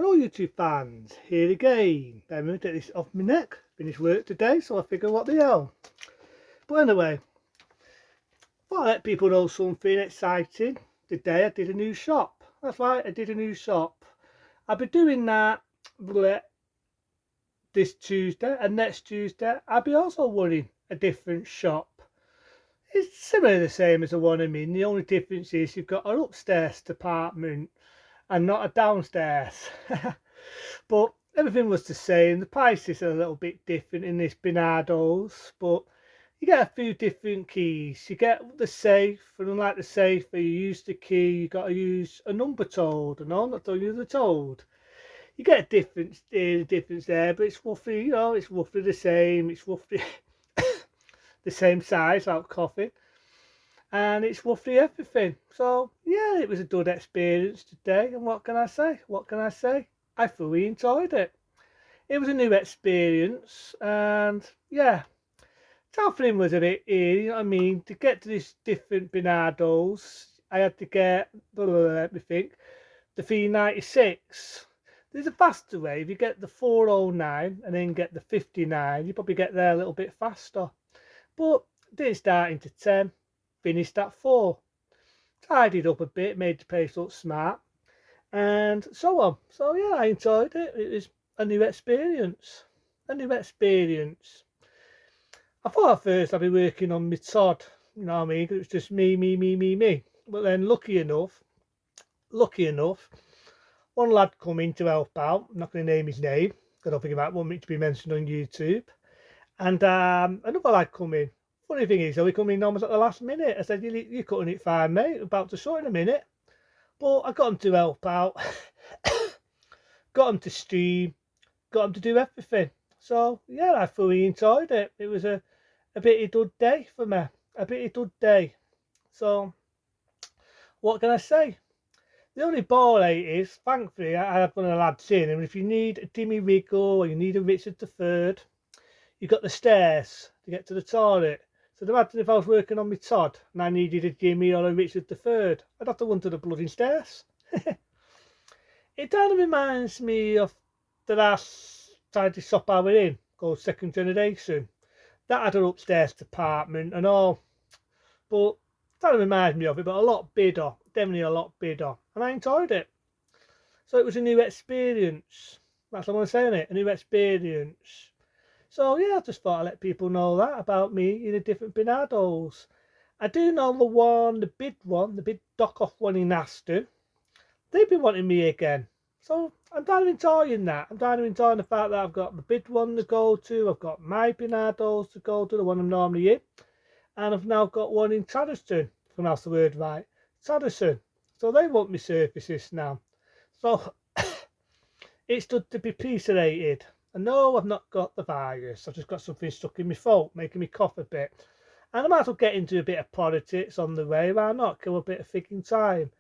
Hello YouTube fans, here again. Let me take this off my neck. Finished work today, so I figure what the hell. But anyway, thought I'd let people know something exciting. Today I did a new shop. That's right, I did a new shop. I'll be doing that this Tuesday, and next Tuesday I'll be also running a different shop. It's similarly the same as the one I'm in. The only difference is you've got an upstairs department and not a downstairs. But everything was the same. The prices are a little bit different in this Bernardo's, but you get a few different keys. You get the safe, and unlike the safe where you use the key, you got to use a number toad. No, not don't use the toad. You get a difference there, but it's roughly, it's roughly the same. It's roughly the same size out coffee, and it's roughly everything. So yeah, it was a good experience today. And what can I say? What can I say? I fully enjoyed it. It was a new experience, and yeah, travelling was a bit eerie, you know what I mean? To get to this different Bernardo's, I had to get, let me think, the 396. There's a faster way. If you get the 409 and then get the 59, you probably get there a little bit faster. But didn't start into 10, finished at 4. Tidied up a bit, made the place look smart, and so on. So yeah, I enjoyed it. It was a new experience. A new experience. I thought at first I'd be working on my Todd, you know what I mean? It was just me. But then lucky enough, one lad come in to help out. I'm not going to name his name, because I don't think he might want me to be mentioned on YouTube. And another lad come in. Funny thing is, though, he come in almost at the last minute. I said, you're cutting it fine, mate. About to shut in a minute. But I got him to help out. Got him to stream. Got him to do everything. So, yeah, I fully enjoyed it. It was a bitty good day for me. A bitty good day. So, what can I say? The only ball ache is, thankfully, I had one of the lads in, and if you need a Dimmy Wiggle or you need a Richard III, you've got the stairs to get to the toilet. So imagine if I was working on my Todd and I needed a Jimmy or a Richard III, I'd have to run to the bloody stairs. It kind of reminds me of the last time the shop I was in, called Second Generation. That had an upstairs department and all, but that reminds me of it, but a lot bigger, definitely a lot bigger, and I enjoyed it. So it was a new experience. That's what I'm saying, it, a new experience. So yeah, I just thought I'd let people know that about me in a different Bernardo's. I do know the big dock-off one in Aston. They've been wanting me again. So I'm kind of enjoying that. I'm kind of enjoying the fact that I've got the big one to go to. I've got my Bernardo's to go to, the one I'm normally in. And I've now got one in Tradeston, if I pronounce the word right. Tradeston. So they want me surfaces now. So it's good to be pixelated. And no, I've not got the virus. I've just got something stuck in my throat, making me cough a bit. And I might as well get into a bit of politics on the way. Why not? Kill a bit of thinking time.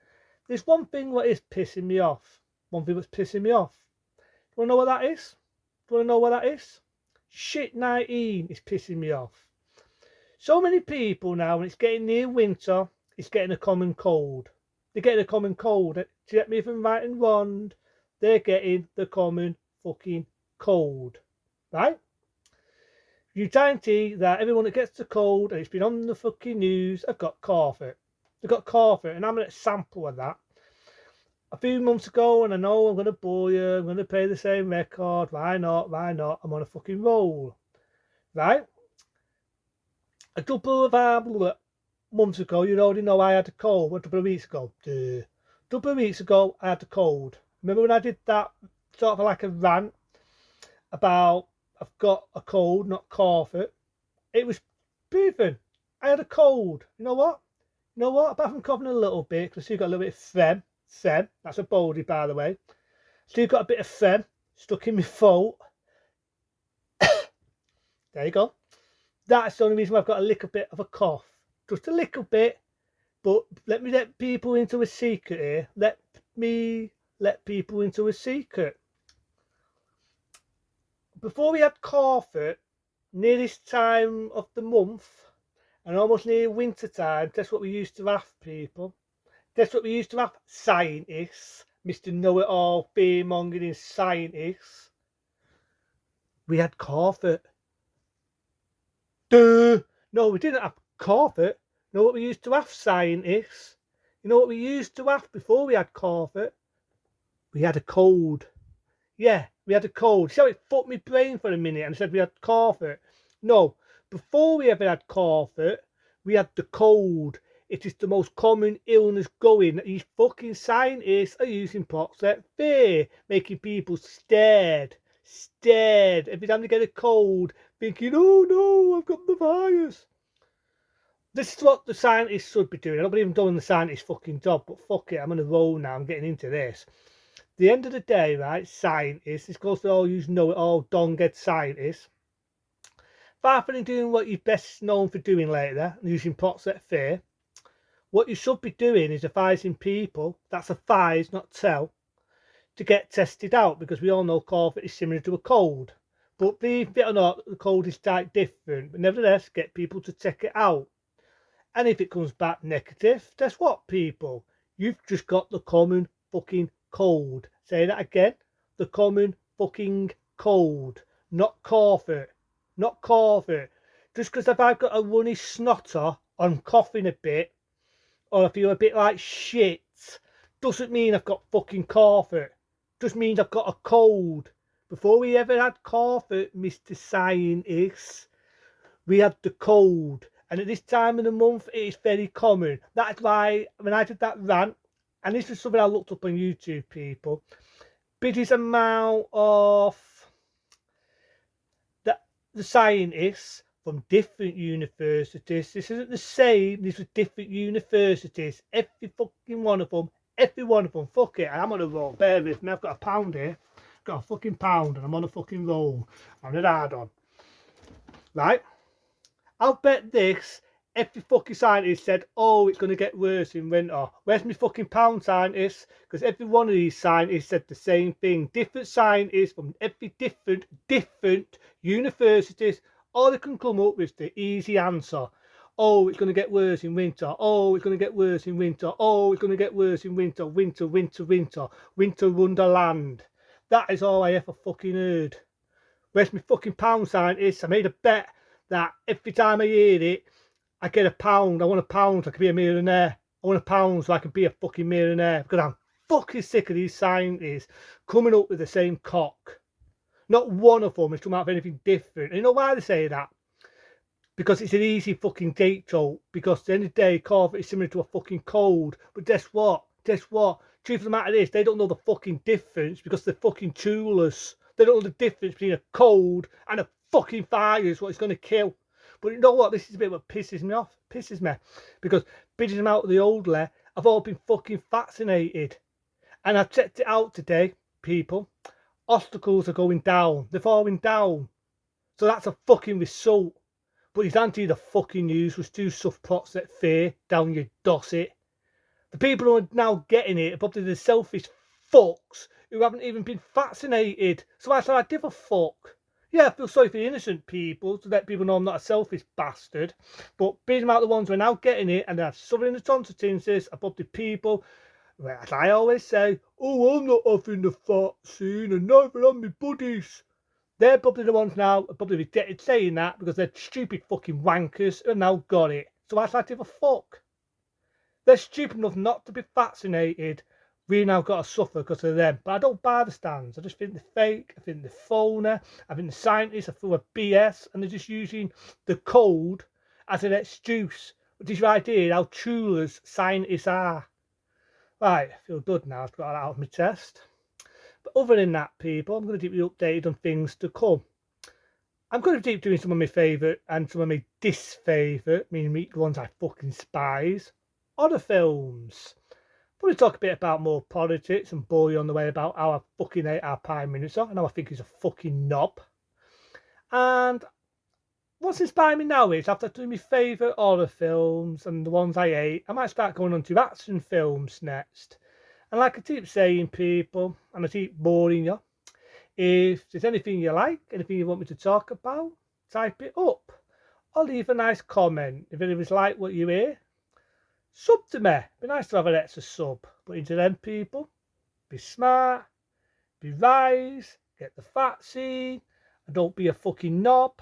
There's one thing that is pissing me off. One thing that's pissing me off. Do you want to know what that is? Do you want to know what that is? Shit 19 is pissing me off. So many people now, when it's getting near winter, it's getting a common cold. They're getting a common cold. Do you get me if I'm right and wrong? They're getting the common fucking cold, right? You guarantee that everyone that gets the cold, and it's been on the fucking news, have got COVID. They've got COVID, and I'm an example of that. A few months ago, and I know I'm going to bore you, I'm going to play the same record. Why not? Why not? I'm on a fucking roll, right? A couple of months ago, you already know I had a cold. A couple of weeks ago, I had a cold. Remember when I did that sort of like a rant about I've got a cold, not COVID? It was proven. I had a cold. You know what? Apart from coughing a little bit, because I still got a little bit of phlegm. That's a baldy, by the way. Still got a bit of phlegm stuck in my throat. There you go. That's the only reason I've got a little bit of a cough. Just a little bit. But let me let people into a secret here. Let me let people into a secret. Before we had COVID, near this time of the month, and almost near winter time, that's what we used to have, people. That's what we used to have, scientists, Mr. Know-it-all, fear-mongering scientists, we had Corford. Duh! No, we didn't have Corford. You know what we used to have, scientists? You know what we used to have before we had Corford? We had a cold. Yeah, we had a cold. See how it fucked my brain for a minute and said we had Corford? No, before we ever had Corford, we had the cold. It is the most common illness going that these fucking scientists are using props at fear, making people scared every time they get a cold, thinking, oh no, I've got the virus. This is what the scientists should be doing. I don't believe I'm doing the scientist's fucking job, but fuck it, I'm on a roll now, I'm getting into this. At the end of the day, right, scientists, this goes to all you know-it-all, dong-head scientists, far from doing what you're best known for doing later, using props at fear, what you should be doing is advising people, that's advise, not tell, to get tested out, because we all know COVID is similar to a cold. But believe it or not, the cold is quite different. But nevertheless, get people to check it out. And if it comes back negative, guess what, people? You've just got the common fucking cold. Say that again. The common fucking cold. Not COVID. Not COVID. Just because if I've got a runny snotter, I'm coughing a bit, or I feel a bit like shit, doesn't mean I've got fucking COVID. Just means I've got a cold. Before we ever had COVID, Mr. Scientist, we had the cold. And at this time of the month, it is very common. That's why when I did that rant, and this is something I looked up on YouTube, people, biggest amount of the scientists from different universities. This isn't the same. These are different universities. Every fucking one of them. Every one of them. Fuck it. I'm on a roll. Bear with me. I've got a pound here. I've got a fucking pound and I'm on a fucking roll. I'm an hard on. Right? I'll bet this. Every fucking scientist said, oh, it's going to get worse in winter. Where's my fucking pound scientists? Because every one of these scientists said the same thing. Different scientists from every different universities. All they can come up with the easy answer. Oh, it's going to get worse in winter. Oh, it's going to get worse in winter. Oh, it's going to get worse in winter. Winter, winter, winter. Winter wonderland. That is all I ever fucking heard. Where's my fucking pound scientists? I made a bet that every time I hear it, I get a pound. I want a pound so I can be a millionaire. I want a pound so I can be a fucking millionaire. Because I'm fucking sick of these scientists coming up with the same cock. Not one of them is coming out with anything different. And you know why they say that? Because it's an easy fucking date joke. Because at the end of the day, COVID is similar to a fucking cold. But guess what? Guess what? Truth of the matter is, they don't know the fucking difference because they're fucking clueless. They don't know the difference between a cold and a fucking virus, what it's going to kill. But you know what? This is a bit what pisses me off. Pisses me. Because bidding them out of the old law, I've all been fucking vaccinated. And I've checked it out today, people. Obstacles are going down. They're falling down. So that's a fucking result. But his anti the fucking news was too soft plots that fear down your dosset. The people who are now getting it are probably the selfish fucks who haven't even been vaccinated. So I said I give a fuck. Yeah, I feel sorry for the innocent people to let people know I'm not a selfish bastard. But being about the ones who are now getting it and they're suffering the consequences are probably people, well, as I always say, oh, I'm not having the vaccine and neither are my buddies. They're probably the ones now probably rejected saying that because they're stupid fucking wankers who have now got it. So I said I give a fuck. They're stupid enough not to be vaccinated. We now got to suffer because of them. But I don't buy the stands. I just think they're fake. I think they're phony. I think the scientists are full of BS and they're just using the cold as an excuse. Which is your idea how clueless scientists are. Right, I feel good now. I've got that out of my chest. But other than that, people, I'm going to keep you updated on things to come. I'm going to keep doing some of my favourite and some of my disfavourite, meaning the ones I fucking despise, other films. Probably talk a bit about more politics and bore you on the way about how I fucking hate our Prime Minister and how I think he's a fucking knob. And what's inspiring me now is after doing my favourite horror films and the ones I hate, I might start going on to action films next. And like I keep saying, people, and I keep boring you, if there's anything you like, anything you want me to talk about, type it up. Or leave a nice comment. If anyone's like what you hear, sub to me. Be nice to have an extra sub. But into them, people, be smart, be wise, get the facts in, and don't be a fucking knob.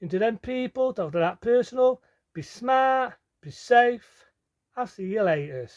Into them people, don't do that personal. Be smart, be safe. I'll see you later.